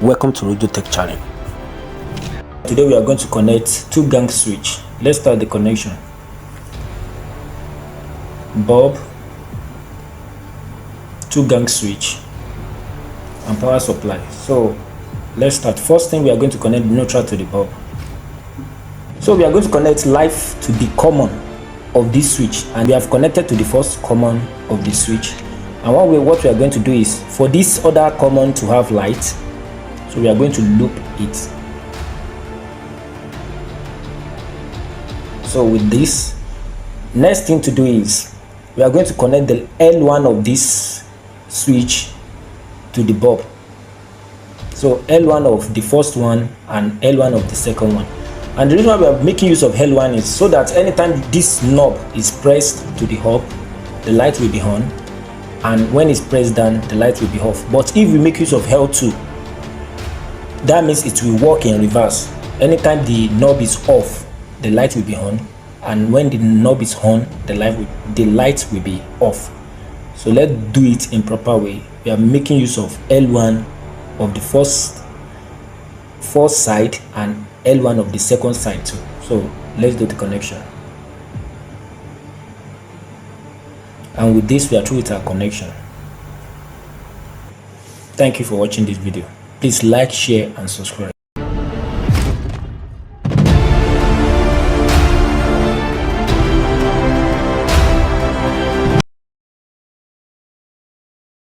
Welcome to Radio Tech Channel. Today we are going to connect two gang switch. Let's start the connection. Bulb, two gang switch, and power supply. So let's start. First thing, we are going to connect the neutral to the bulb. So we are going to connect live to the common of this switch, and we have connected to the first common of the switch. And what we are going to do is, for this other common to have light, so we are going to loop it. So with this, next thing to do is, we are going to connect the L1 of this switch to the bulb. So L1 of the first one and L1 of the second one. And the reason why we are making use of L1 is so that anytime this knob is pressed to the hub, the light will be on, and when it's pressed down, the light will be off. But if we make use of L2, that means it will work in reverse. Anytime the knob is off, the light will be on, and when the knob is on, the light will be off. So let's do it in proper way. We are making use of L1 of the first side and L1 of the second side too. So let's do the connection. And with this, we are through with our connection. Thank you for watching this video. Please like, share, and subscribe.